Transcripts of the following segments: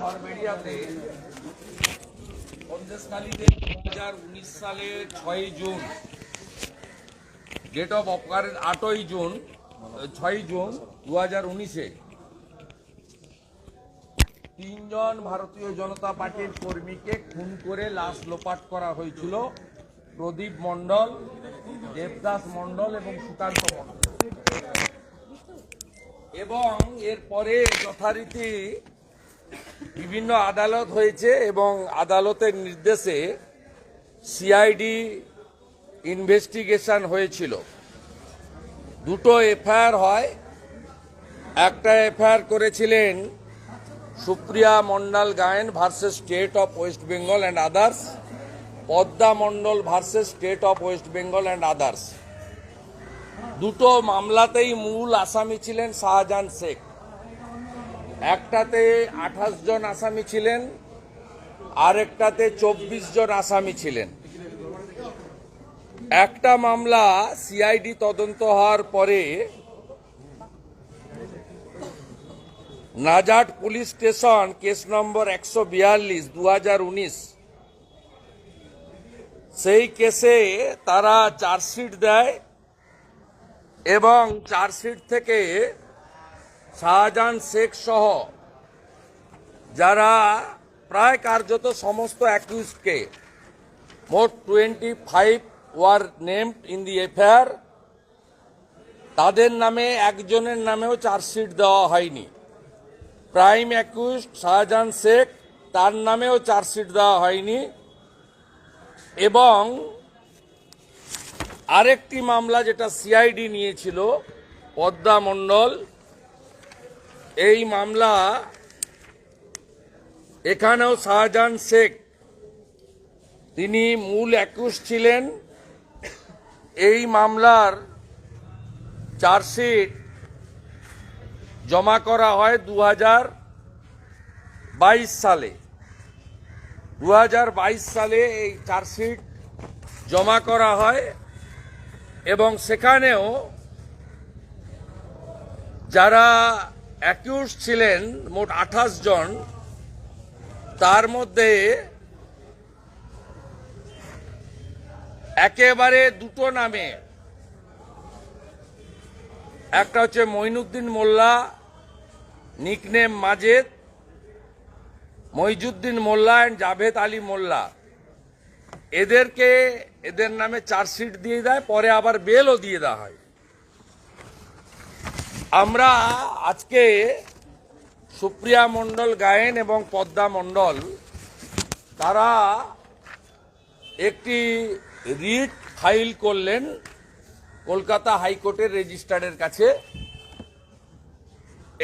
ঘরবেড়িয়াতে সন্দেশখালীতে 2019 সালে 6 June date of occurrence 6 June 2019-এ তিনজন ভারতীয় জনতা পার্টির কর্মীকে খুন করে লাশ লোপাট করা হয়েছিল। প্রদীপ মণ্ডল, দেবদাস মণ্ডল এবং সুকান্ত মণ্ডল। এবং এরপরে যথারীতি বিভিন্ন আদালত হয়েছে এবং আদালতের নির্দেশে সিআইডি ইনভেস্টিগেশন হয়েছিল। দুটো এফআইআর হয়। একটা এফআইআর করেছিলেন Supriya Mondal Gayen versus state of West Bengal and others, Padma Mondal versus state of West Bengal and others. দুটো মামলাতেই মূল আসামি ছিলেন শাহজাহান শেখ। একটাতে 28 জন আসামি ছিলেন, আরেকটাতে 24 জন আসামি ছিলেন। একটা মামলা সিআইডি তদন্ত হওয়ার পরে নাজাট পুলিশ স্টেশন কেস নম্বর 142 2019 সেই কেসে তারা চার্জশিট দেয় এবং চার্জশিট থেকে শাহজাহান শেখ সহ যারা প্রায় কার্যত সমস্ত অ্যাকিউজডকে, মোট 25 were named in the FIR, তাদের নামে একজনের নামেও চার্জশিট দেওয়া হয়নি। প্রাইম অ্যাকিউজড শাহজাহান শেখ, তার নামেও চার্জশিট দেওয়া হয়নি। এবং আরেকটি মামলা যেটা সিআইডি নিয়েছিল, পদ্মা মণ্ডল, এই মামলা এখানেও শাহজাহান শেখ তিনি মূল অ্যাকিউজ ছিলেন। এই মামলার চার্জশিট জমা করা হয় 2022 সালে। 2022 সালে এই চার্জশিট জমা করা হয় এবং সেখানেও যারা অ্যাকিউজ ছিলেন মোট 28 জন, তার মধ্যে একেবারে দুটো নামে, একটা হচ্ছে মঈনুদ্দিন মোল্লা নিকনেম মাজেদ, মইজুদ্দিন মোল্লা অ্যান্ড জাভেদ আলী মোল্লা, এদের নামে চার্জশিট দিয়ে দেয়, পরে আবার বেলও দিয়ে দেওয়া হয়। আমরা আজকে সুপ্রিয়া মণ্ডল গায়েন এবং পদ্মা মণ্ডল তারা একটি রিট ফাইল করলেন কলকাতা হাইকোর্টের রেজিস্ট্রারের কাছে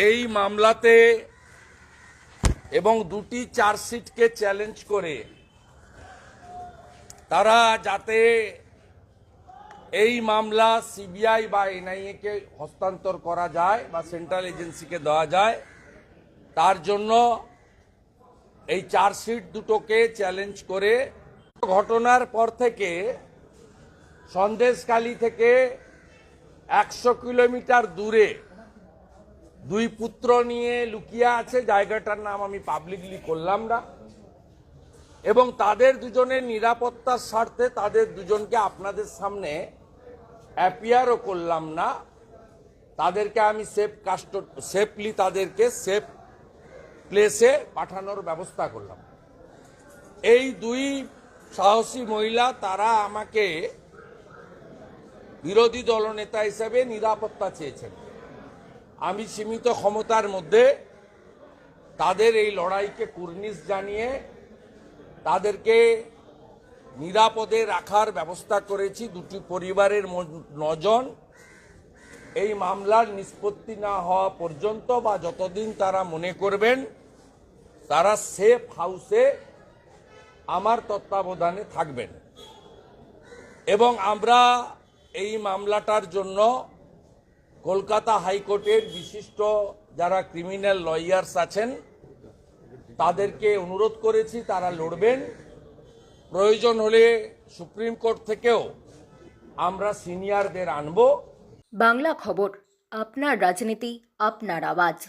এই মামলাতে, এবং দুটি চার্জশিটকে চ্যালেঞ্জ করে তারা যাতে এই মামলা সিবিআই বা এনআইএ কে হস্তান্তর করা যায় বা সেন্ট্রাল এজেন্সিকে দেওয়া যায়, তার জন্য এই চার্জশিট দুটোকে চ্যালেঞ্জ করে ঘটনার পর থেকে সন্দেশখালী থেকে 100 কিলোমিটার দূরে দুই পুত্র নিয়ে লুকিয়ে আছে, জায়গাটার নাম আমি পাবলিকলি করলাম না, এবং তাদের দুজনের নিরাপত্তার স্বার্থে তাদের দুজনকে আপনাদের সামনে অ্যাপিয়ারও করলাম না। তাদেরকে আমি সেফলি তাদেরকে সেফ প্লেসে পাঠানোর ব্যবস্থা করলাম। এই দুই সাহসী মহিলা তারা আমাকে বিরোধী দলনেতা হিসেবে নিরাপত্তা চেয়েছেন। আমি সীমিত ক্ষমতার মধ্যে তাদের এই লড়াইকে কুর্নিশ জানিয়ে তাদেরকে নিরাপদে রাখার ব্যবস্থা করেছি। দুটি পরিবারের 9 জন এই মামলার নিষ্পত্তি না হওয়া পর্যন্ত বা যতদিন তারা মনে করবেন তারা সেফ হাউসে আমার তত্ত্বাবধানে থাকবেন। এবং আমরা এই মামলাটার জন্য কলকাতা হাইকোর্টের বিশিষ্ট যারা ক্রিমিনাল লয়ার্স আছেন তাদেরকে অনুরোধ করেছি তারা লড়বেন। প্রয়োজন হলে সুপ্রিম কোর্ট থেকেও আমরা সিনিয়রদের আনব। বাংলা খবর, আপনার রাজনীতি, আপনার আওয়াজ।